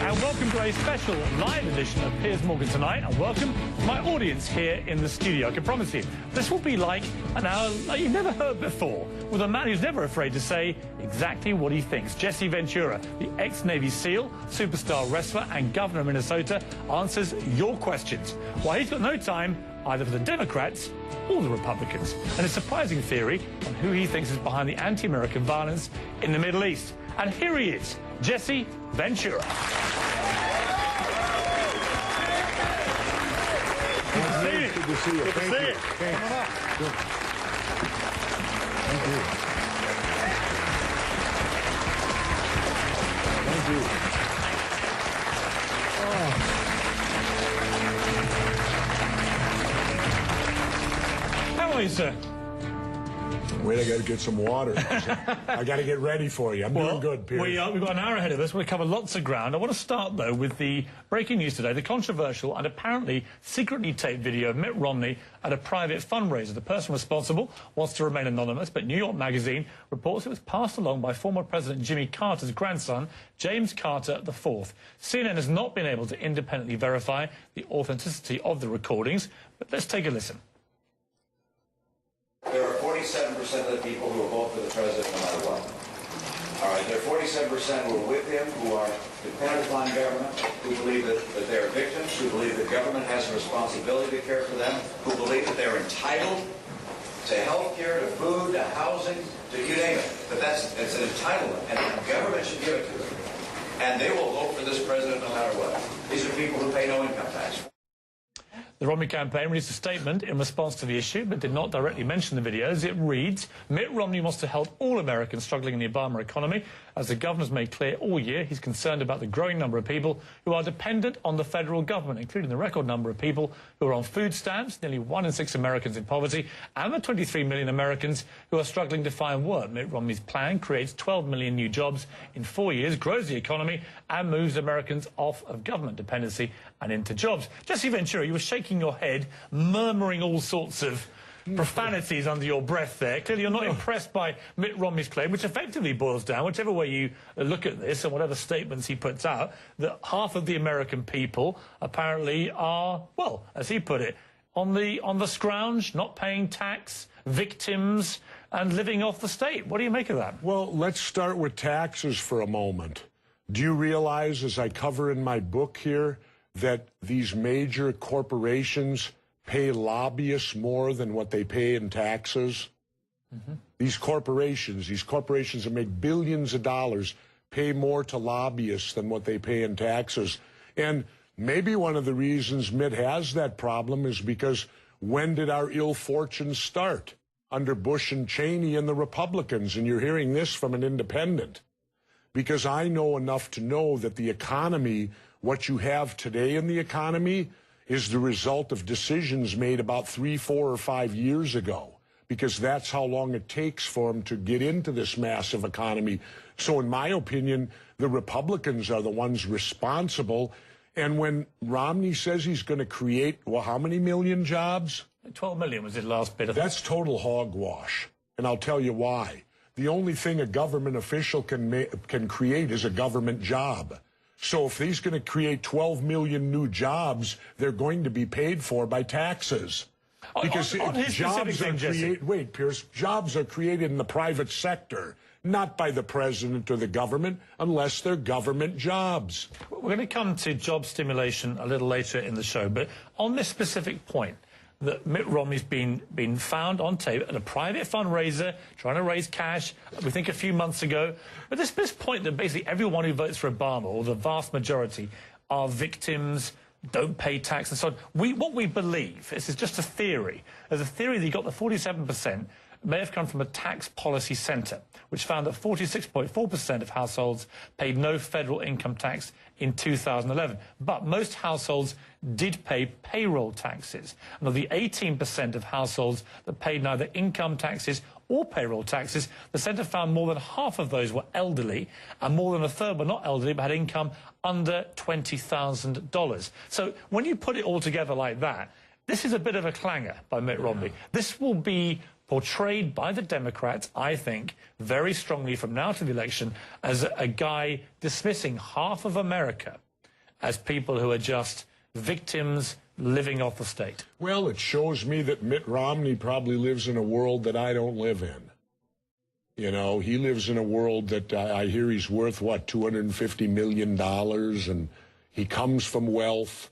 And welcome to a special live edition of Piers Morgan Tonight, and welcome to my audience here in the studio. I can promise you, this will be like an hour like you've never heard before, with a man who's never afraid to say exactly what he thinks. Jesse Ventura, the ex-Navy SEAL, superstar wrestler and governor of Minnesota, answers your questions. Why, he's got no time either for the Democrats or the Republicans, and a surprising theory on who he thinks is behind the anti-American violence in the Middle East. And here he is, Jesse Ventura. Good to see you. Good to see you. Thanks. Come on up. Good. Thank you. Thank you. How are you, sir? Wait, I got to get some water. I got to get ready for you. I'm doing good, Piers. We've got an hour ahead of us. We'll cover lots of ground. I want to start, though, with the breaking news today, the controversial and apparently secretly taped video of Mitt Romney at a private fundraiser. The person responsible wants to remain anonymous, but New York Magazine reports it was passed along by former President Jimmy Carter's grandson, James Carter IV. CNN has not been able to independently verify the authenticity of the recordings, but let's take a listen. There are 47% of the people who will vote for the president no matter what. All right, there are 47% who are with him, who are dependent upon government, who believe that they are victims, who believe that government has a responsibility to care for them, who believe that they're entitled to health care, to food, to housing, to you name it. But it's an entitlement, and the government should give it to them. And they will vote for this president no matter what. These are people who pay no income tax. The Romney campaign released a statement in response to the issue, but did not directly mention the videos. It reads, Mitt Romney wants to help all Americans struggling in the Obama economy. As the governor's made clear all year, he's concerned about the growing number of people who are dependent on the federal government, including the record number of people who are on food stamps, nearly 1 in 6 Americans in poverty, and the 23 million Americans who are struggling to find work. Mitt Romney's plan creates 12 million new jobs in 4 years, grows the economy, and moves Americans off of government dependency and into jobs. Jesse Ventura, you were shaking your head, murmuring all sorts of profanities under your breath there. Clearly you're not impressed by Mitt Romney's claim, which effectively boils down, whichever way you look at this and whatever statements he puts out, that half of the American people apparently are, well, as he put it, on the scrounge, not paying tax, victims, and living off the state. What do you make of that? Well, let's start with taxes for a moment. Do you realize, as I cover in my book here, that these major corporations pay lobbyists more than what they pay in taxes? These corporations that make billions of dollars pay more to lobbyists than what they pay in taxes. And maybe one of the reasons Mitt has that problem is because when did our ill fortune start? Under Bush and Cheney and the Republicans, and you're hearing this from an independent. Because I know enough to know that the economy, what you have today in the economy, is the result of decisions made about 3, 4, or 5 years ago, because that's how long it takes for them to get into this massive economy. So in my opinion, the Republicans are the ones responsible. And when Romney says he's going to create, well, how many million jobs? 12 million was his last bit of... That's total hogwash, and I'll tell you why. The only thing a government official can create is a government job. So if he's going to create 12 million new jobs, they're going to be paid for by taxes. Because jobs are created, wait, Piers, jobs are created in the private sector, not by the president or the government, unless they're government jobs. We're going to come to job stimulation a little later in the show, but on this specific point, that Mitt Romney's been found on tape at a private fundraiser trying to raise cash, we think a few months ago. But this point that basically everyone who votes for Obama, or the vast majority, are victims, don't pay tax and so on. What we believe, this is just a theory, there's a theory that you got the 47% may have come from a tax policy center, which found that 46.4% of households paid no federal income tax in 2011. But most households did pay payroll taxes. And of the 18% of households that paid neither income taxes or payroll taxes, the centre found more than half of those were elderly, and more than a third were not elderly but had income under $20,000. So when you put it all together like that, this is a bit of a clanger by Mitt Romney. This will be portrayed by the Democrats, I think, very strongly from now to the election as a guy dismissing half of America as people who are just victims living off the state? Well, it shows me that Mitt Romney probably lives in a world that I don't live in. You know, he lives in a world that I hear he's worth, what, $250 million, and he comes from wealth.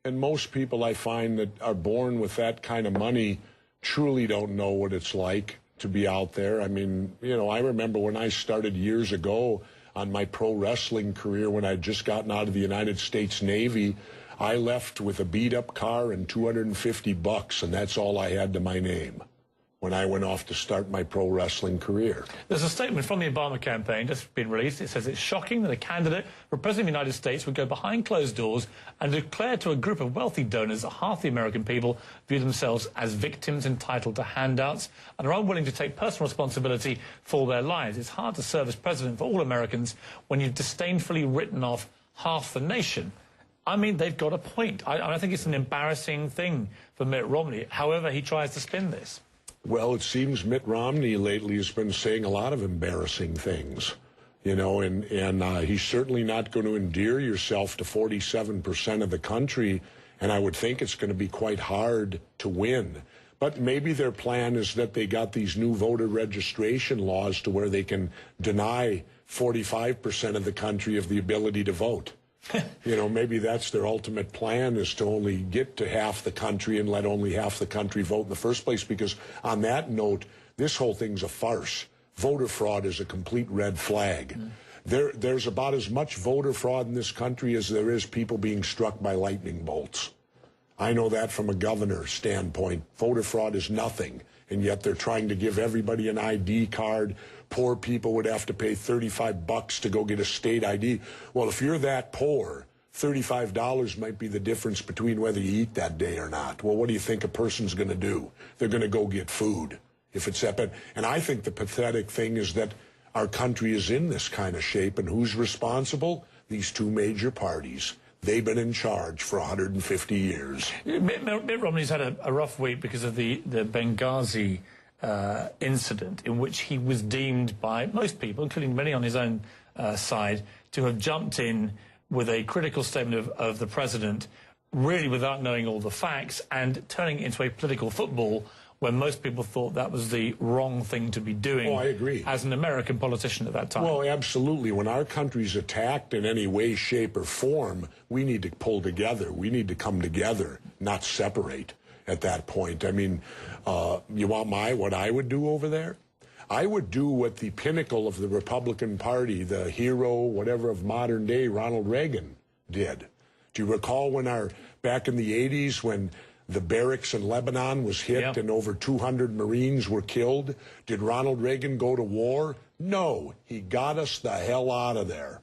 And most people I find that are born with that kind of money truly don't know what it's like to be out there. I mean, you know, I remember when I started years ago on my pro wrestling career, when I'd just gotten out of the United States Navy, I left with a beat-up car and $250, and that's all I had to my name when I went off to start my pro wrestling career. There's a statement from the Obama campaign just been released. It says it's shocking that a candidate for president of the United States would go behind closed doors and declare to a group of wealthy donors that half the American people view themselves as victims entitled to handouts and are unwilling to take personal responsibility for their lives. It's hard to serve as president for all Americans when you've disdainfully written off half the nation. I mean, they've got a point. I think it's an embarrassing thing for Mitt Romney, however he tries to spin this. Well, it seems Mitt Romney lately has been saying a lot of embarrassing things, you know, and he's certainly not going to endear yourself to 47% of the country, and I would think it's going to be quite hard to win. But maybe their plan is that they got these new voter registration laws to where they can deny 45% of the country of the ability to vote. You know, maybe that's their ultimate plan, is to only get to half the country and let only half the country vote in the first place, because on that note, this whole thing's a farce. Voter fraud is a complete red flag. There's about as much voter fraud in this country as there is people being struck by lightning bolts. I know that from a governor's standpoint. Voter fraud is nothing, and yet they're trying to give everybody an ID card. Poor people would have to pay $35 to go get a state ID. Well, if you're that poor, $35 might be the difference between whether you eat that day or not. Well, what do you think a person's going to do? They're going to go get food if it's that bad. And I think the pathetic thing is that our country is in this kind of shape, and who's responsible? These two major parties. They've been in charge for 150 years. Mitt Romney's had a rough week because of the Benghazi incident, in which he was deemed by most people, including many on his own side, to have jumped in with a critical statement of the president, really without knowing all the facts, and turning it into a political football when most people thought that was the wrong thing to be doing. Oh, I agree. As an American politician at that time. Well, absolutely. When our country's attacked in any way, shape, or form, we need to pull together. We need to come together, not separate at that point. I mean, you want what I would do over there? I would do what the pinnacle of the Republican Party, the hero, whatever, of modern day, Ronald Reagan, did. Do you recall when back in the 80s, when the barracks in Lebanon was hit and over 200 Marines were killed? Did Ronald Reagan go to war? No, he got us the hell out of there.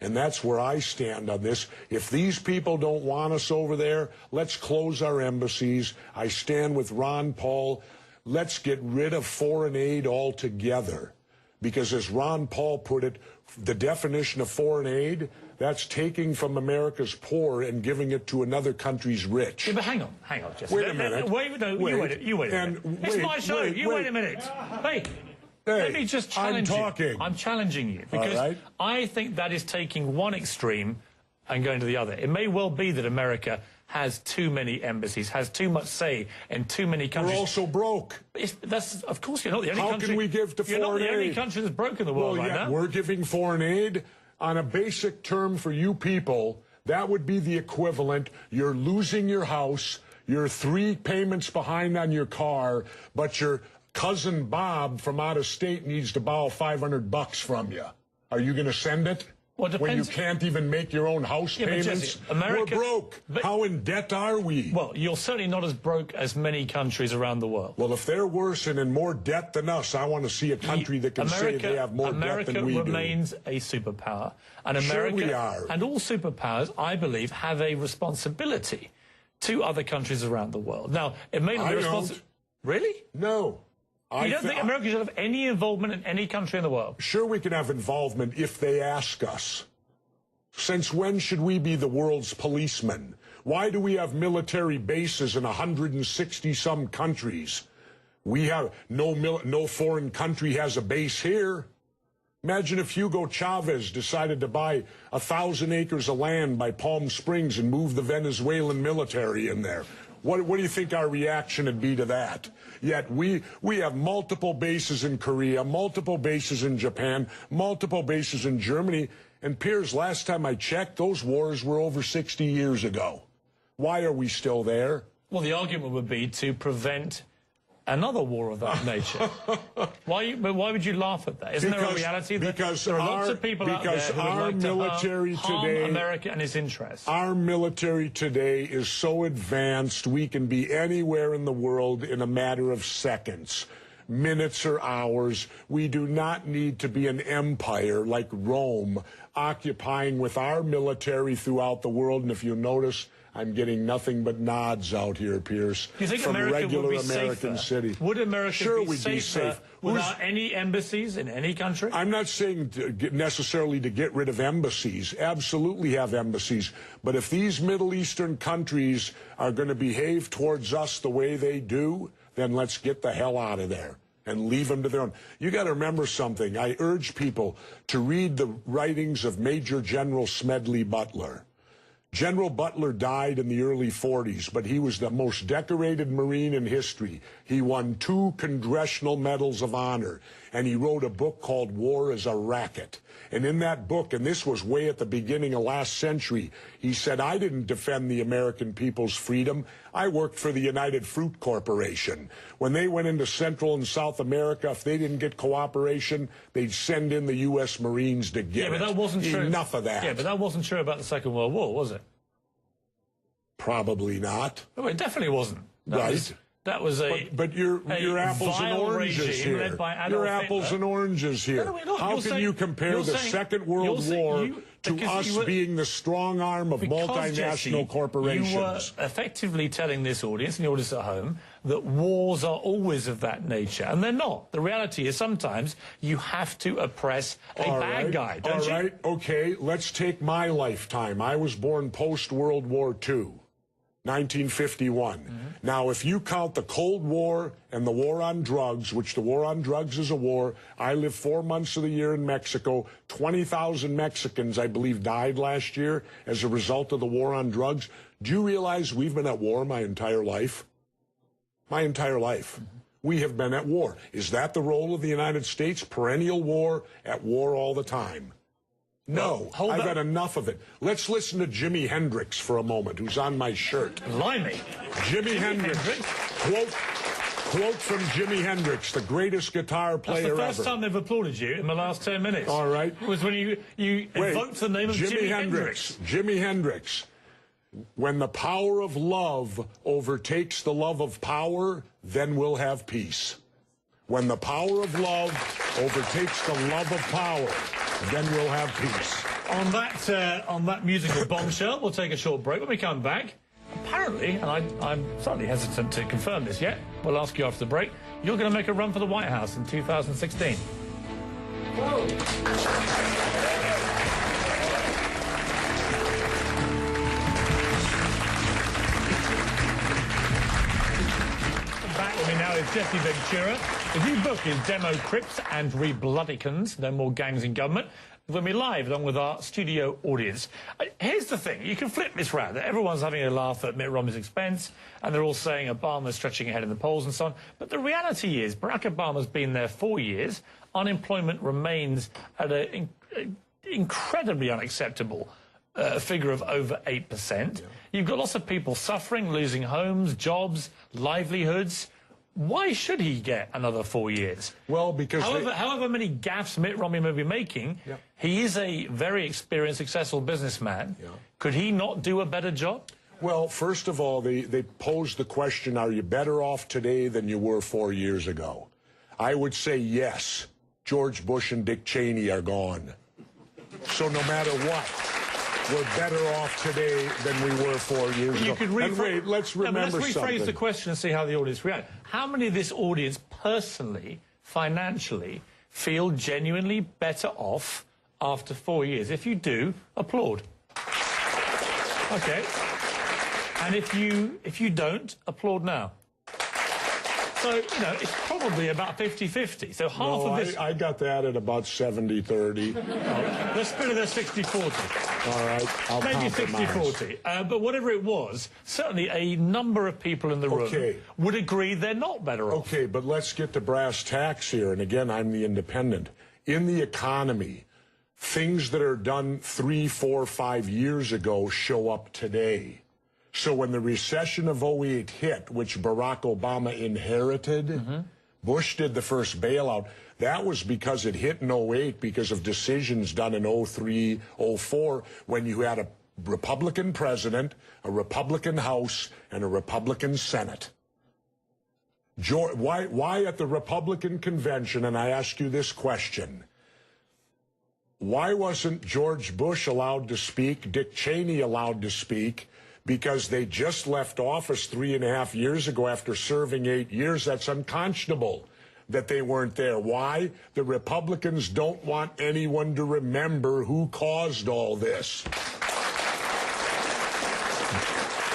And that's where I stand on this. If these people don't want us over there, let's close our embassies. I stand with Ron Paul. Let's get rid of foreign aid altogether. Because as Ron Paul put it, the definition of foreign aid, that's taking from America's poor and giving it to another country's rich. Yeah, but hang on, Jesse. Wait a minute. You wait a minute. It's my show. Wait a minute. Hey, let me just challenge you. I'm talking. I'm challenging you, because I think that is taking one extreme and going to the other. It may well be that America has too many embassies, has too much say in too many countries. We're also broke. Of course, you're not the only country. How can we give to foreign aid? You're not the only country that's broke in the world right now. We're giving foreign aid on a basic term for you people. That would be the equivalent. You're losing your house. You're 3 payments behind on your car, but your cousin Bob from out of state needs to borrow $500 from you. Are you going to send it? Well, it depends. When you can't even make your own house payments? Jesse, America, we're broke. How in debt are we? Well, you're certainly not as broke as many countries around the world. Well, if they're worse and in more debt than us, I want to see a country that can say they have more debt than we do. America remains a superpower. And Sure we are. And all superpowers, I believe, have a responsibility to other countries around the world. Now, it may not be responsible. Really? No. You don't think America should have any involvement in any country in the world? Sure, we can have involvement if they ask us. Since when should we be the world's policemen? Why do we have military bases in 160-some countries? We have no foreign country has a base here. Imagine if Hugo Chavez decided to buy 1,000 acres of land by Palm Springs and move the Venezuelan military in there. What do you think our reaction would be to that? Yet we have multiple bases in Korea, multiple bases in Japan, multiple bases in Germany. And Piers, last time I checked, those wars were over 60 years ago. Why are we still there? Well, the argument would be to prevent another war of that nature. Why would you laugh at that? Isn't there a reality that there are lots of people out there who would like to harm America and its interests? Our military today is so advanced, we can be anywhere in the world in a matter of seconds, minutes or hours. We do not need to be an empire like Rome, occupying with our military throughout the world. And if you notice, I'm getting nothing but nods out here, Piers, you think from America regular would be American safer? city. Would America sure be we'd safer be safe without any embassies in any country? I'm not saying necessarily to get rid of embassies. Absolutely have embassies. But if these Middle Eastern countries are going to behave towards us the way they do, then let's get the hell out of there and leave them to their own. You got to remember something. I urge people to read the writings of Major General Smedley Butler. General Butler died in the early 40s, but he was the most decorated Marine in history. He won 2 Congressional Medals of Honor, and he wrote a book called War is a Racket. And in that book, and this was way at the beginning of last century, he said, I didn't defend the American people's freedom. I worked for the United Fruit Corporation. When they went into Central and South America, if they didn't get cooperation, they'd send in the U.S. Marines to get it. Yeah, but that wasn't true. Enough of that. Yeah, but that wasn't true about the Second World War, was it? Probably not. No, it definitely wasn't. That was But you're apples and oranges here. You're apples and oranges here. No, How can you compare the Second World War to us being the strong arm of multinational corporations? You were effectively telling this audience and the audience at home that wars are always of that nature, and they're not. The reality is sometimes you have to oppress a bad guy, don't you? All right, okay, let's take my lifetime. I was born post-World War II. 1951. Now, if you count the Cold War and the war on drugs, which the war on drugs is a war, I lived 4 months of the year in Mexico. 20,000 Mexicans, I believe, died last year as a result of the war on drugs. Do you realize we've been at war my entire life? My entire life. We have been at war. Is that the role of the United States? Perennial war, at war all the time. No, I've had enough of it. Let's listen to Jimi Hendrix for a moment, who's on my shirt. Blimey. Jimi Hendrix. Quote from Jimi Hendrix, the greatest guitar player ever. That's the first time they've applauded you in the last 10 minutes. All right. It was when you invoked the name of Jimi Hendrix. Jimi Hendrix. When the power of love overtakes the love of power, then we'll have peace. When the power of love overtakes the love of power, then we'll have peace. On that musical bombshell, we'll take a short break. When we come back, apparently, and I'm slightly hesitant to confirm this yet, we'll ask you after the break, you're going to make a run for the White House in 2016. Whoa. Back with me now is Jesse Ventura. The new book is Demo Crips and Rebloodicans, No More Gangs in Government. We'll be live along with our studio audience. Here's the thing, you can flip this round. Everyone's having a laugh at Mitt Romney's expense, and they're all saying Obama's stretching ahead in the polls and so on. But the reality is, Barack Obama's been there 4 years. Unemployment remains at an incredibly unacceptable figure of over 8%. Yeah. You've got lots of people suffering, losing homes, jobs, livelihoods. Why should he get another 4 years? Well, because however many gaffes Mitt Romney may be making, he is a very experienced, successful businessman. Yeah. Could he not do a better job? Well, first of all, they posed the question, are you better off today than you were 4 years ago? I would say yes. George Bush and Dick Cheney are gone. So no matter what, we're better off today than we were 4 years ago. And wait, let's remember let's rephrase the question and see how the audience react. How many of this audience personally, financially, feel genuinely better off after 4 years? If you do, applaud. Okay. And if you don't, applaud now. So, you know, it's probably about 50-50. So half of this... I got that at about 70-30. Let's split it at 60-40. All right, I'll Maybe compromise. 60-40. But whatever it was, certainly a number of people in the room would agree they're not better off. Okay, but let's get to brass tacks here. And again, I'm the independent. In the economy, things that are done 3, 4, 5 years ago show up today. So when the recession of 08 hit, which Barack Obama inherited, Bush did the first bailout. That was because it hit in 08 because of decisions done in 03, 04, when you had a Republican president, a Republican House, and a Republican Senate. Why at the Republican convention, and I ask you this question, why wasn't George Bush allowed to speak, Dick Cheney allowed to speak? Because they just left office 3.5 years ago after serving 8 years. That's unconscionable that they weren't there. Why? The Republicans don't want anyone to remember who caused all this.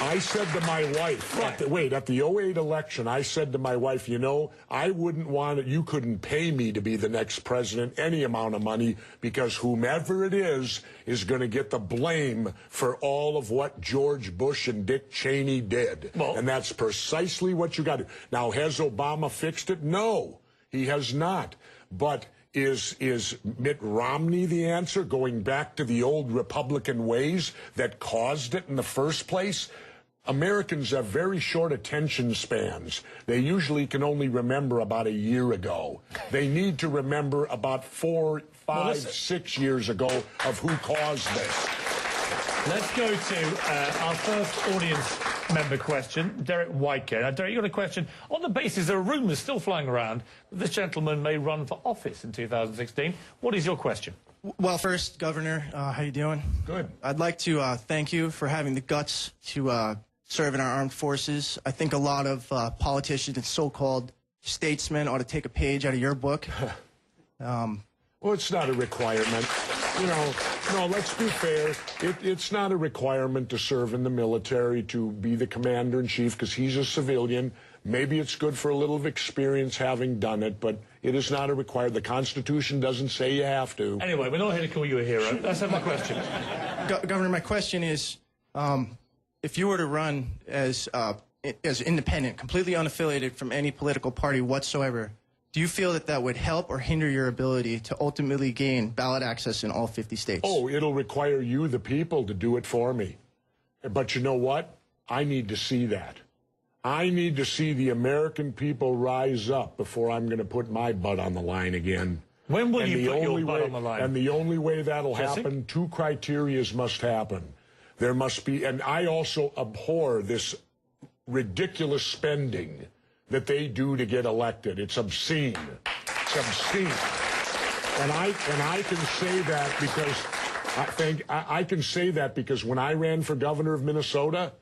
I said to my wife, at the 08 election, I said to my wife, you know, I wouldn't want it, you couldn't pay me to be the next president any amount of money, because whomever it is going to get the blame for all of what George Bush and Dick Cheney did. Well, and that's precisely what you got to do. Now, has Obama fixed it? No, he has not. But is Mitt Romney the answer, going back to the old Republican ways that caused it in the first place? Americans have very short attention spans. They usually can only remember about a year ago. They need to remember about 4, 5, 6 years ago of who caused this. Let's go to our first audience member question, Derek Whitecare. Now, Derek, you got a question. On the basis there are rumours still flying around that this gentleman may run for office in 2016. What is your question? Well, first, Governor, how you doing? Good. I'd like to thank you for having the guts to serve in our armed forces. I think a lot of politicians and so-called statesmen ought to take a page out of your book. Well, it's not a requirement. You know, no, let's be fair. It's not a requirement to serve in the military, to be the commander-in-chief, because he's a civilian. Maybe it's good for a little of experience having done it, but it is not a requirement. The Constitution doesn't say you have to. Anyway, we're not here to call you a hero. Let's have my question. Governor, my question is, if you were to run as independent, completely unaffiliated from any political party whatsoever, do you feel that that would help or hinder your ability to ultimately gain ballot access in all 50 states? Oh, it'll require you, the people, to do it for me. But you know what? I need to see that. I need to see the American people rise up before I'm going to put my butt on the line again. When will you put your butt on the line? And the only way that'll happen, 2 criteria must happen. There must be, and I also abhor this ridiculous spending that they do to get elected. It's obscene. It's obscene. And I can say that because I can say that because when I ran for governor of Minnesota,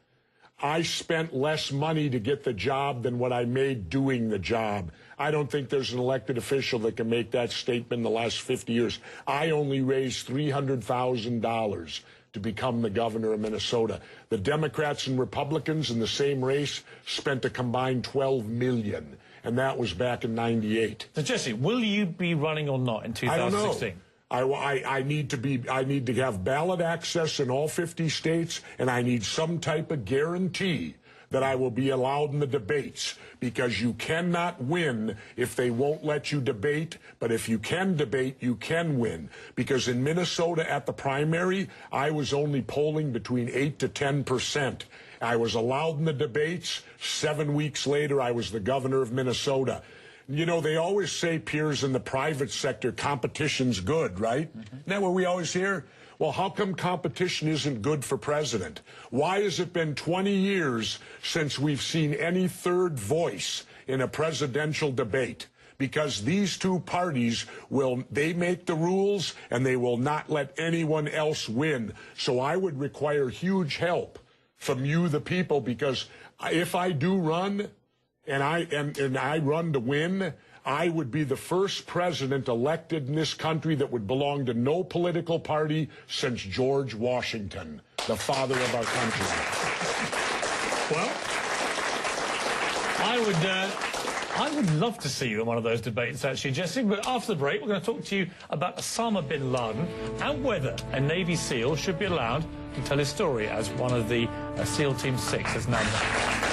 I spent less money to get the job than what I made doing the job. I don't think there's an elected official that can make that statement in the last 50 years. I only raised $300,000 to become the governor of Minnesota. The Democrats and Republicans in the same race spent a combined $12 million, and that was back in '98. So, Jesse, will you be running or not in 2016? I don't know. I need to have ballot access in all 50 states, and I need some type of guarantee that I will be allowed in the debates, because you cannot win if they won't let you debate, but if you can debate, you can win. Because in Minnesota at the primary, I was only polling between 8 to 10%. I was allowed in the debates. 7 weeks later, I was the governor of Minnesota. You know, they always say, Piers, in the private sector, competition's good, right? Isn't that what we always hear? Well, how come competition isn't good for president? Why has it been 20 years since we've seen any third voice in a presidential debate? Because these two parties they make the rules, and they will not let anyone else win. So I would require huge help from you, the people, because if I do run, and I run to win, I would be the first president elected in this country that would belong to no political party since George Washington, the father of our country. Well, I would love to see you in one of those debates, actually, Jesse. But after the break, we're going to talk to you about Osama bin Laden and whether a Navy SEAL should be allowed to tell his story as one of the SEAL Team 6 has now done.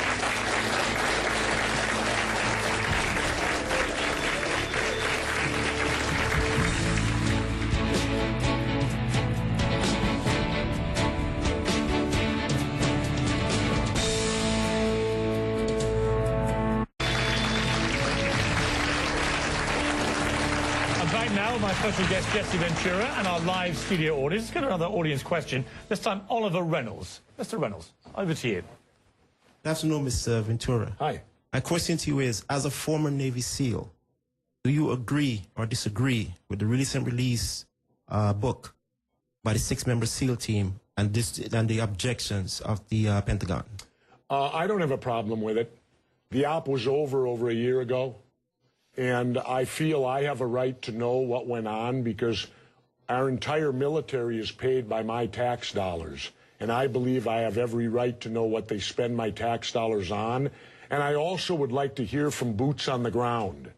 My special guest, Jesse Ventura, and our live studio audience. Let's get another audience question. This time, Oliver Reynolds. Mr. Reynolds, over to you. Good afternoon, Mr. Ventura. Hi. My question to you is, as a former Navy SEAL, do you agree or disagree with the recent release book by the 6-member SEAL team and the objections of the Pentagon? I don't have a problem with it. The op was over a year ago. And I feel I have a right to know what went on because our entire military is paid by my tax dollars. And I believe I have every right to know what they spend my tax dollars on. And I also would like to hear from boots on the ground.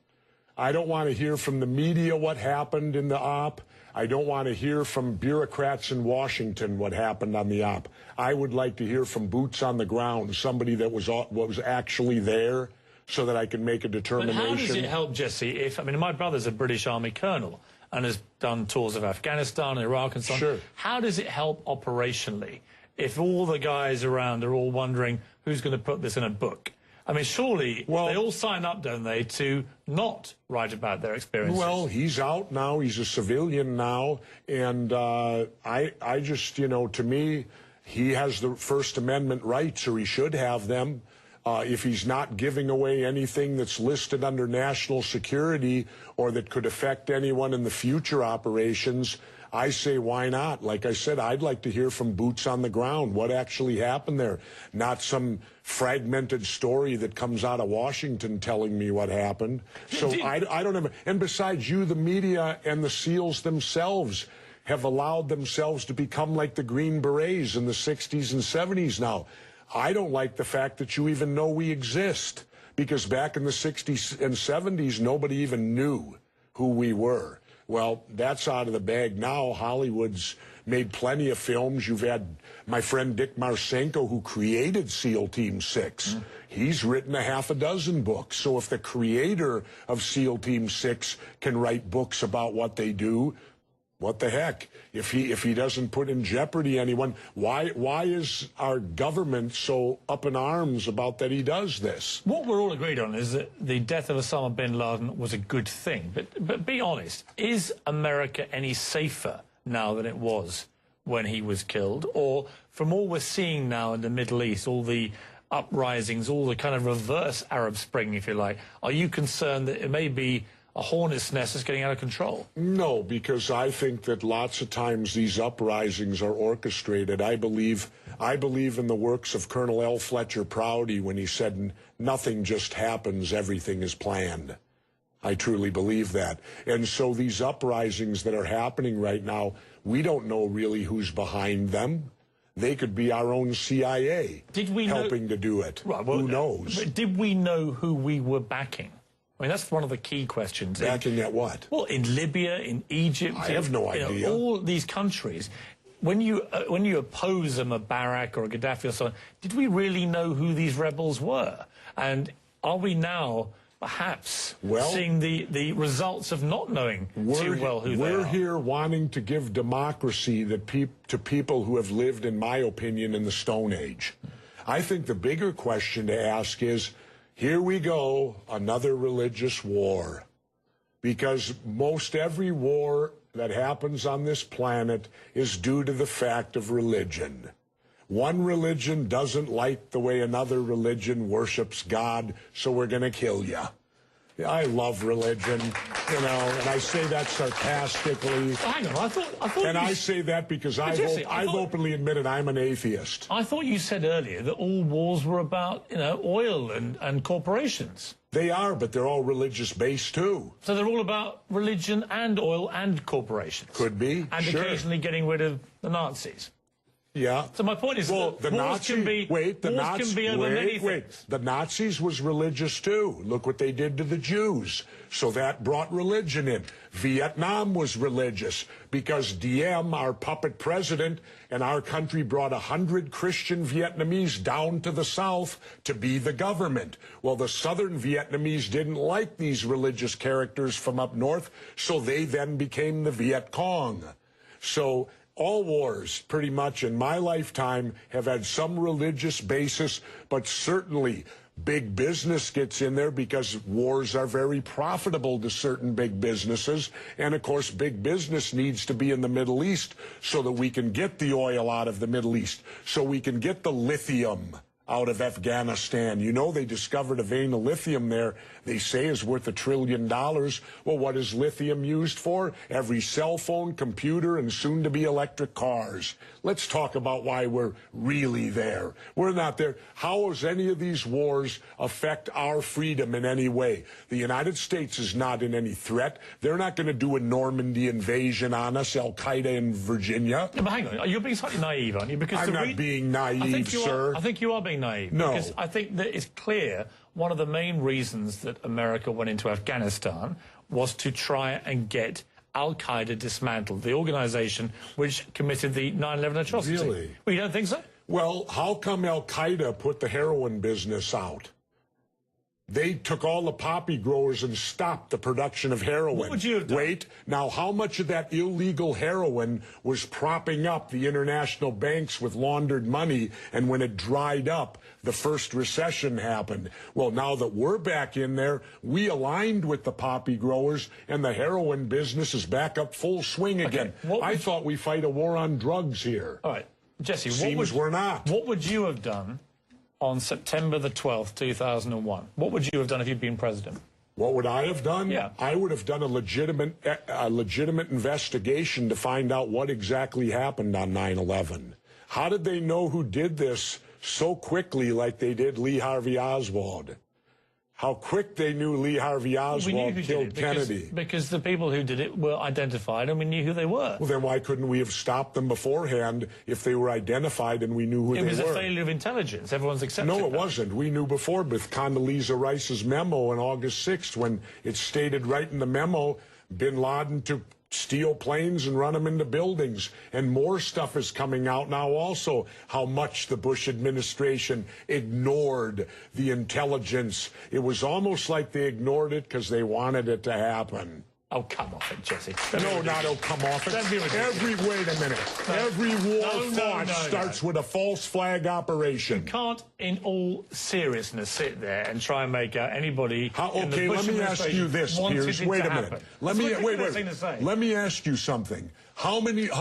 I don't want to hear from the media what happened in the op. I don't want to hear from bureaucrats in Washington what happened on the op. I would like to hear from boots on the ground, somebody that was actually there, so that I can make a determination. But how does it help, Jesse, if, I mean, my brother's a British Army colonel and has done tours of Afghanistan and Iraq and so on. Sure. How does it help operationally if all the guys around are all wondering who's going to put this in a book? I mean, surely they all sign up, don't they, to not write about their experiences? Well, he's out now. He's a civilian now. And I just, you know, to me, he has the First Amendment rights, or he should have them. If he's not giving away anything that's listed under national security or that could affect anyone in the future operations, I say, why not? Like I said, I'd like to hear from boots on the ground what actually happened there, not some fragmented story that comes out of Washington telling me what happened. So I don't have, and besides, you, the media and the SEALs themselves have allowed themselves to become like the Green Berets in the 60s and 70s now. I don't like the fact that you even know we exist, because back in the 60s and 70s, nobody even knew who we were. Well, that's out of the bag now. Hollywood's made plenty of films. You've had my friend Dick Marcinko, who created SEAL Team 6. He's written a half a dozen books. So if the creator of SEAL Team 6 can write books about what they do, what the heck? If he doesn't put in jeopardy anyone, why is our government so up in arms about that he does this? What we're all agreed on is that the death of Osama bin Laden was a good thing. But be honest, is America any safer now than it was when he was killed? Or from all we're seeing now in the Middle East, all the uprisings, all the kind of reverse Arab Spring, if you like, are you concerned that it may be a hornet's nest is getting out of control? No, because I think that lots of times these uprisings are orchestrated. I believe in the works of Colonel L. Fletcher Prouty when he said, nothing just happens, everything is planned. I truly believe that. And so these uprisings that are happening right now, we don't know really who's behind them. They could be our own CIA helping to do it. Right, well, who knows? But did we know who we were backing? I mean, that's one of the key questions. Backing at what? Well, in Libya, in Egypt. I have no idea. All these countries, when you oppose a Mubarak or a Gaddafi or so on, did we really know who these rebels were? And are we now perhaps seeing the results of not knowing too well who they are? We're here wanting to give democracy to people who have lived, in my opinion, in the Stone Age. I think the bigger question to ask is, here we go, another religious war. Because most every war that happens on this planet is due to the fact of religion. One religion doesn't like the way another religion worships God, so we're going to kill you. I love religion, you know, and I say that sarcastically. Hang on, I thought. And I say that because I've openly admitted I'm an atheist. I thought you said earlier that all wars were about, you know, oil and corporations. They are, but they're all religious-based, too. So they're all about religion and oil and corporations? Could be, and sure. Occasionally getting rid of the Nazis? Yeah. So my point is, well, that the wars Nazi, can be, wait, the wars Nazi, can be over many wait. things. The Nazis was religious too. Look what they did to the Jews. So that brought religion in. Vietnam was religious because Diem, our puppet president, and our country brought 100 Christian Vietnamese down to the south to be the government. Well, the southern Vietnamese didn't like these religious characters from up north, so they then became the Viet Cong. So all wars, pretty much in my lifetime, have had some religious basis, but certainly big business gets in there because wars are very profitable to certain big businesses. And, of course, big business needs to be in the Middle East so that we can get the oil out of the Middle East, so we can get the lithium out of Afghanistan. You know, they discovered a vein of lithium there they say is worth $1 trillion. Well, what is lithium used for? Every cell phone, computer, and soon to be electric cars. Let's talk about why we're really there. We're not there. How does any of these wars affect our freedom in any way? The United States is not in any threat. They're not going to do a Normandy invasion on us, Al-Qaeda in Virginia. Yeah, but hang on, you're being slightly naive, aren't you? Because I'm not being naive, sir. I think you are being naive. No. Because I think that it's clear one of the main reasons that America went into Afghanistan was to try and get Al-Qaeda dismantled, the organization which committed the 9/11 atrocity. Really? Well, you don't think so? Well, how come Al-Qaeda put the heroin business out? They took all the poppy growers and stopped the production of heroin. What would you have done? Wait, now how much of that illegal heroin was propping up the international banks with laundered money, and when it dried up, the first recession happened? Well, now that we're back in there, we aligned with the poppy growers, and the heroin business is back up full swing again. I thought we fight a war on drugs here. All right, Jesse, we're not. What would you have done on September the 12th, 2001? What would you have done if you'd been president? What would I have done? Yeah. I would have done a legitimate investigation to find out what exactly happened on 9/11. How did they know who did this so quickly like they did Lee Harvey Oswald? How quick they knew Lee Harvey Oswald killed Kennedy. Because the people who did it were identified and we knew who they were. Well, then why couldn't we have stopped them beforehand if they were identified and we knew who they were? It was a failure of intelligence. Everyone's accepted No, it that. wasn't. We knew before with Condoleezza Rice's memo on August 6th when it stated right in the memo, bin Laden to steal planes and run them into buildings. And more stuff is coming out now also, how much the Bush administration ignored the intelligence. It was almost like they ignored it because they wanted it to happen. Oh, come off it, Jesse. No, not oh, come off it. Wait a minute. No. Every war starts with a false flag operation. You can't, in all seriousness, sit there and try and make out anybody. Okay, let me ask you this, Piers. Wait a minute. Let me ask you something. How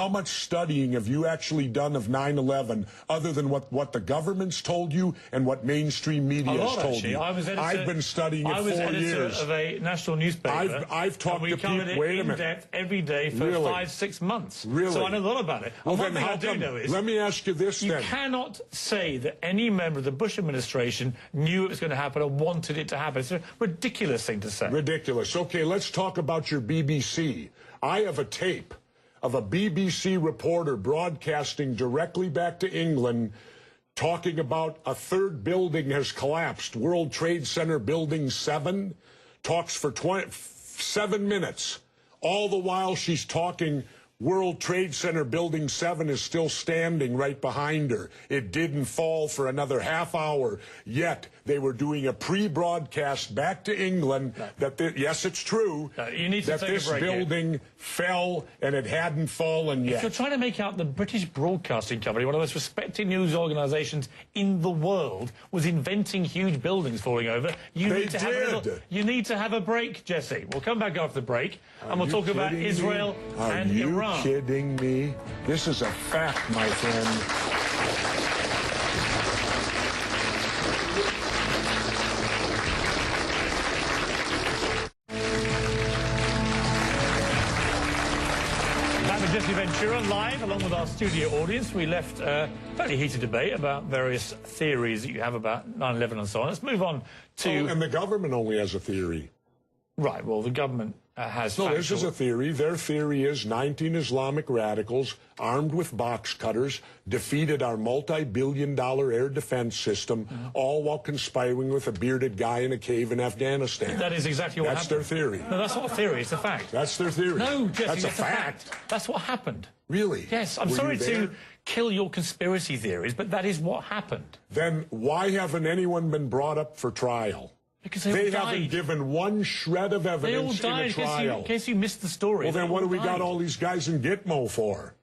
much studying have you actually done of 9/11 other than what the government's told you and what mainstream media has told you? I've been studying it 4 years. I was editor of a national newspaper. I've talked to people. Wait a minute. In depth every day for 5-6 months. Really? So I know a lot about it. Well, one thing I do know is, let me ask you this then. You cannot say that any member of the Bush administration knew it was going to happen or wanted it to happen. It's a ridiculous thing to say. Ridiculous. Okay, let's talk about your BBC. I have a tape of a BBC reporter broadcasting directly back to England talking about a third building has collapsed. World Trade Center Building 7 talks for 7 minutes. All the while she's talking, World Trade Center Building 7 is still standing right behind her. It didn't fall for another half hour. Yet they were doing a pre-broadcast back to England that, yes, it's true, you need to that take this a break building fell and it hadn't fallen yet. If you're trying to make out the British Broadcasting Company, one of the most respected news organisations in the world, was inventing huge buildings falling over, you need to have a break, Jesse. We'll come back after the break and we'll talk about Israel and Iran. Are you kidding me? This is a fact, my friend. Jesse Ventura live along with our studio audience. We left a fairly heated debate about various theories that you have about 9/11 and so on. Let's move on to... and the government only has a theory. Right, well, the government has No, factual... this is a theory. Their theory is 19 Islamic radicals armed with box cutters defeated our multi-billion-dollar air defense system, all while conspiring with a bearded guy in a cave in Afghanistan. That is exactly what happened. That's their theory. No, that's not a theory, it's a fact. That's their theory. No, Jesse, that's a it's fact. That's what happened. Really? Yes, I'm Were sorry you there? to kill your conspiracy theories, but that is what happened. Then why haven't anyone been brought up for trial? Because they all died. haven't given one shred of They all evidence in a died, trial. in case you missed the story. Well, then They what do all we got died. all these guys in Gitmo for?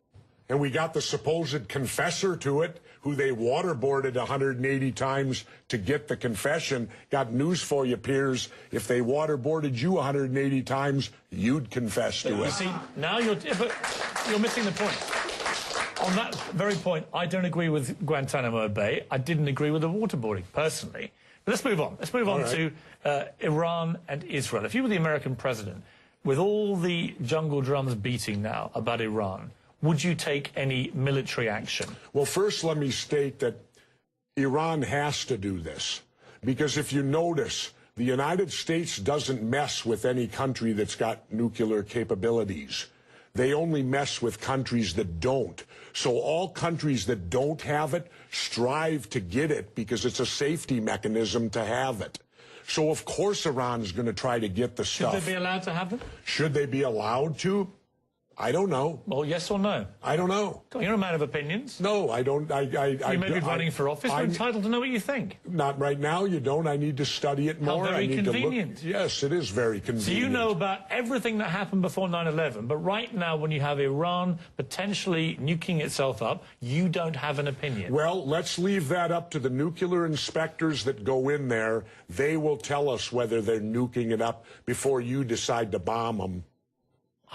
And we got the supposed confessor to it, who they waterboarded 180 times to get the confession. Got news for you, Piers. If they waterboarded you 180 times, you'd confess to You it. see, now you're missing the point. On that very point, I don't agree with Guantanamo Bay. I didn't agree with the waterboarding, personally. But let's move on. Let's move on to Iran and Israel. If you were the American president, with all the jungle drums beating now about Iran, would you take any military action? Well, first, let me state that Iran has to do this. Because if you notice, the United States doesn't mess with any country that's got nuclear capabilities. They only mess with countries that don't. So all countries that don't have it strive to get it because it's a safety mechanism to have it. So, of course, Iran is going to try to get the stuff. Should they be allowed to have them? Should they be allowed to? I don't know. Well, yes or no? I don't know. You're a man of opinions. No, I don't. You may be running for office. You're entitled to know what you think. Not right now, you don't. I need to study it more. How very I need convenient. To look. Yes, it is very convenient. So you know about everything that happened before 9/11, but right now when you have Iran potentially nuking itself up, you don't have an opinion. Well, let's leave that up to the nuclear inspectors that go in there. They will tell us whether they're nuking it up before you decide to bomb them.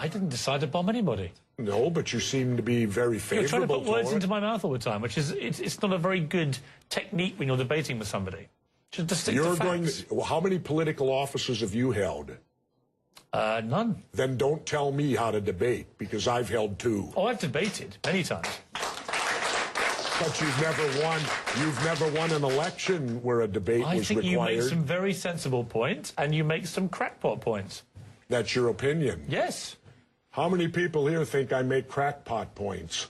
I didn't decide to bomb anybody. No, but you seem to be very favorable. You're trying to put words it. into my mouth all the time, which is it's not a very good technique when you're debating with somebody. Just stick to facts. Well, how many political offices have you held? None. Then don't tell me how to debate, because I've held 2. Oh, I've debated many times. But you've never won an election where a debate was required. I think you make some very sensible points, and you make some crackpot points. That's your opinion. Yes. How many people here think I make crackpot points?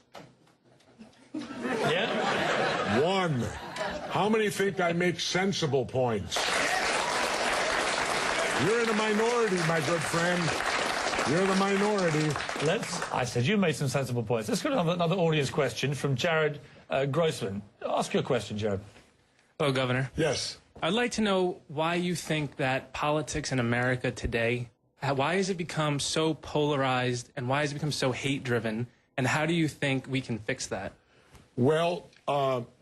Yeah. 1. How many think I make sensible points? You're in a minority, my good friend. You're the minority. I said you made some sensible points. Let's go to another audience question from Jared Grossman. Ask your question, Jared. Hello, Governor. Yes. I'd like to know why you think that politics in America today, why has it become so polarized and why has it become so hate-driven, and how do you think we can fix that? Well,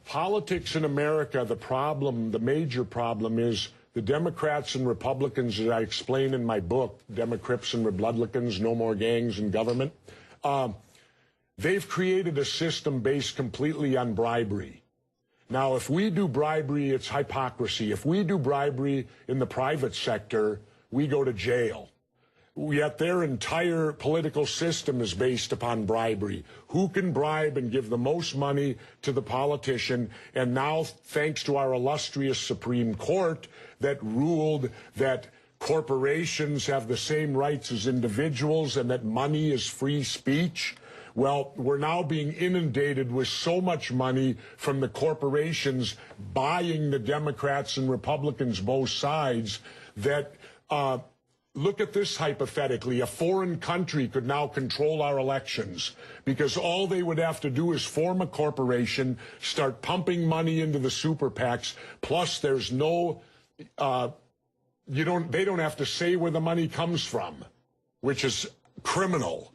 politics in America, the major problem is the Democrats and Republicans, as I explain in my book, Democrats and Republicans, No More Gangs in Government, they've created a system based completely on bribery. Now, if we do bribery, it's hypocrisy. If we do bribery in the private sector, we go to jail. Yet their entire political system is based upon bribery. Who can bribe and give the most money to the politician? And now, thanks to our illustrious Supreme Court that ruled that corporations have the same rights as individuals and that money is free speech, well, we're now being inundated with so much money from the corporations buying the Democrats and Republicans, both sides, that look at this hypothetically. A foreign country could now control our elections because all they would have to do is form a corporation, start pumping money into the super PACs, plus there's no, they don't have to say where the money comes from, which is criminal.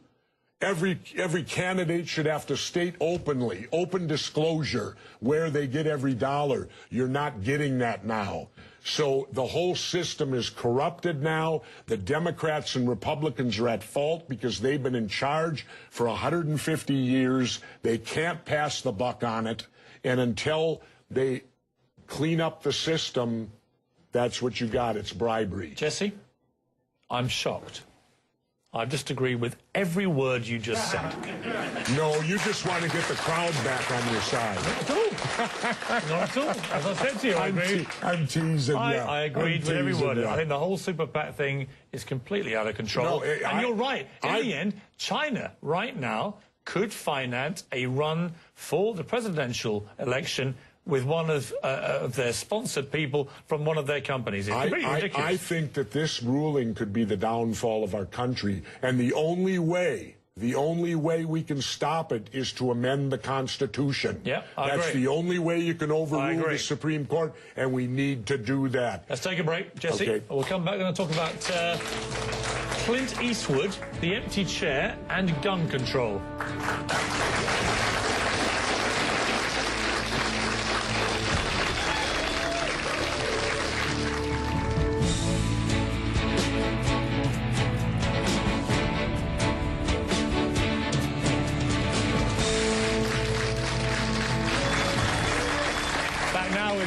Every candidate should have to state openly, open disclosure, where they get every dollar. You're not getting that now. So the whole system is corrupted now. The Democrats and Republicans are at fault because they've been in charge for 150 years. They can't pass the buck on it. And until they clean up the system, that's what you got. It's bribery. Jesse, I'm shocked. I disagree with every word you just said. No, you just want to get the crowd back on your side. Not at all. Not at all. As I said to you, I agree. I'm teasing you. I agreed with every word. I think the whole super PAC thing is completely out of control. No, and you're right. In the end, China right now could finance a run for the presidential election with one of their sponsored people from one of their companies. It's completely ridiculous. I think that this ruling could be the downfall of our country, and the only way we can stop it is to amend the Constitution. Yeah, I That's agree. the only way you can overrule the Supreme Court, and we need to do that. Let's take a break, Jesse. Okay. We'll come back and talk about Clint Eastwood, the empty chair, and gun control.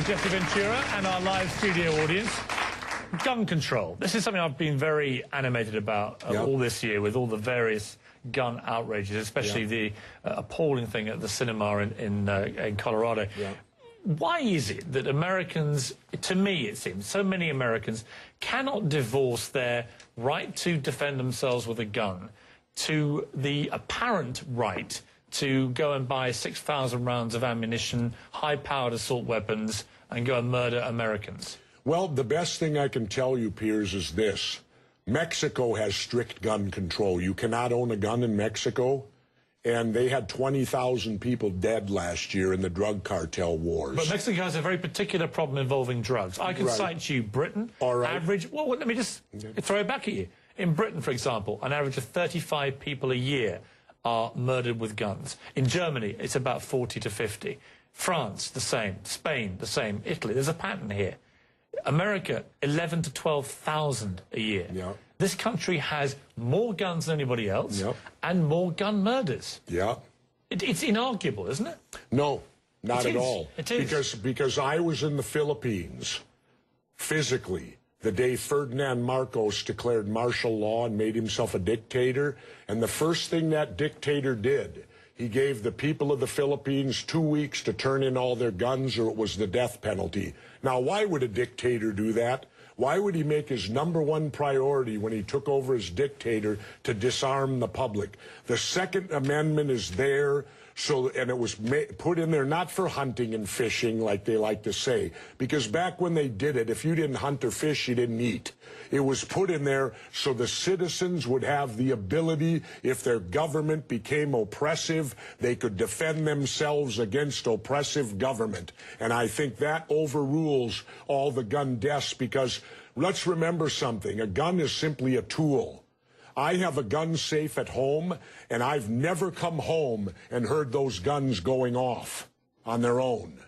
Jesse Ventura and our live studio audience. Gun control. This is something I've been very animated about all this year with all the various gun outrages, especially the appalling thing at the cinema in Colorado. Why is it that Americans, to me it seems, so many Americans cannot divorce their right to defend themselves with a gun to the apparent right to go and buy 6,000 rounds of ammunition, high-powered assault weapons, and go and murder Americans? Well, the best thing I can tell you, Piers, is this. Mexico has strict gun control. You cannot own a gun in Mexico, and they had 20,000 people dead last year in the drug cartel wars. But Mexico has a very particular problem involving drugs. I can cite you Britain, average... Well, let me just throw it back at you. In Britain, for example, an average of 35 people a year are murdered with guns. In Germany, it's about 40 to 50. France, the same. Spain, the same. Italy, there's a pattern here. America, 11 to 12,000 a year. This country has more guns than anybody else and more gun murders. It's inarguable, isn't it? No, not at all. It is. Because I was in the Philippines, physically, the day Ferdinand Marcos declared martial law and made himself a dictator. And the first thing that dictator did, he gave the people of the Philippines 2 weeks to turn in all their guns, or it was the death penalty. Now, why would a dictator do that? Why would he make his #1 priority when he took over as dictator to disarm the public? The Second Amendment is there, and it was put in there not for hunting and fishing like they like to say, because back when they did it, if you didn't hunt or fish, you didn't eat. It was put in there so the citizens would have the ability, if their government became oppressive, they could defend themselves against oppressive government. And I think that overrules all the gun deaths, because let's remember something. A gun is simply a tool. I have a gun safe at home, and I've never come home and heard those guns going off on their own.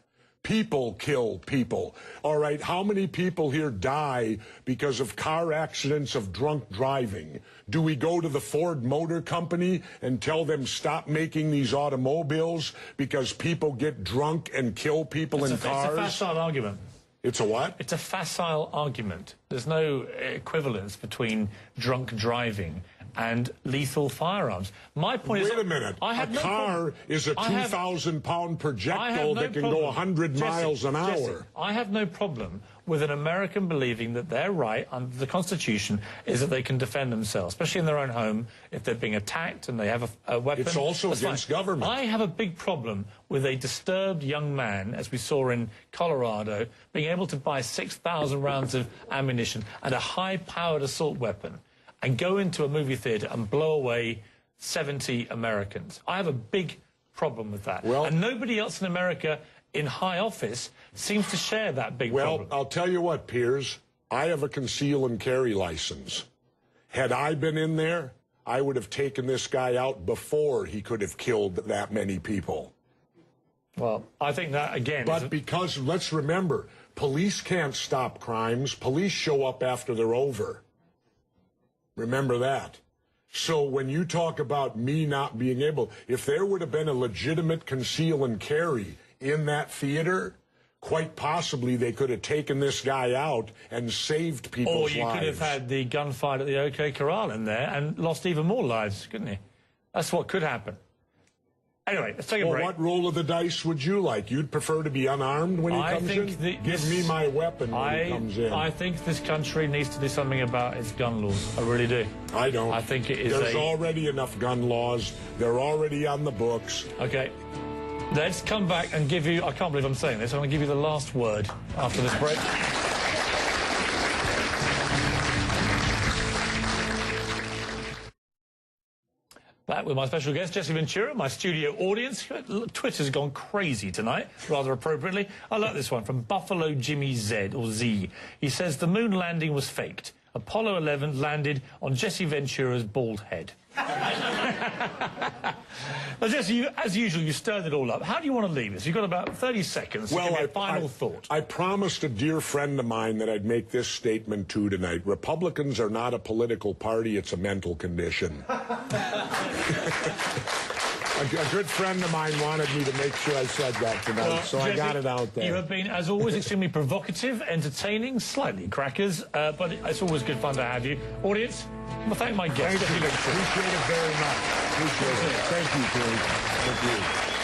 People kill people. All right, how many people here die because of car accidents of drunk driving? Do we go to the Ford Motor Company and tell them stop making these automobiles because people get drunk and kill people in cars? It's a facile argument. It's a what? It's a facile argument. There's no equivalence between drunk driving and lethal firearms. My point is... Wait a minute. A car is a 2,000-pound projectile that can go 100 miles an hour. Jesse, I have no problem with an American believing that their right under the Constitution is that they can defend themselves, especially in their own home, if they're being attacked and they have a weapon. It's also against government. I have a big problem with a disturbed young man, as we saw in Colorado, being able to buy 6,000 rounds of ammunition and a high-powered assault weapon and go into a movie theater and blow away 70 Americans. I have a big problem with that. And nobody else in America in high office seems to share that big problem. Well, I'll tell you what, Piers. I have a conceal and carry license. Had I been in there, I would have taken this guy out before he could have killed that many people. Well, I think that, again... But because, let's remember, police can't stop crimes. Police show up after they're over. Remember that. So when you talk about me not being able... If there would have been a legitimate conceal and carry in that theater, quite possibly they could have taken this guy out and saved people's lives. Or you could have had the gunfight at the OK Corral in there and lost even more lives, couldn't you? That's what could happen. Anyway, let's take a break. What roll of the dice would you like? You'd prefer to be unarmed when he comes in? Give me my weapon when he comes in. I think this country needs to do something about its gun laws. I really do. I don't. I think it is There's already enough gun laws. They're already on the books. Okay. Let's come back and give you... I can't believe I'm saying this. I'm going to give you the last word after this break. Back with my special guest, Jesse Ventura, my studio audience. Twitter's gone crazy tonight, rather appropriately. I like this one from Buffalo Jimmy Z, or Z. He says, the moon landing was faked. Apollo 11 landed on Jesse Ventura's bald head. Now, Jesse, as usual, you stirred it all up. How do you want to leave this? You've got about 30 seconds to give me a final thought. I promised a dear friend of mine that I'd make this statement too tonight. Republicans are not a political party, it's a mental condition. A good friend of mine wanted me to make sure I said that tonight, so Jesse, I got it out there. You have been, as always, extremely provocative, entertaining, slightly crackers, but it's always good fun to have you. Audience, I'm going to thank my guest. Thank you. Appreciate it very much. Appreciate it. Thank you, Piers. Thank you.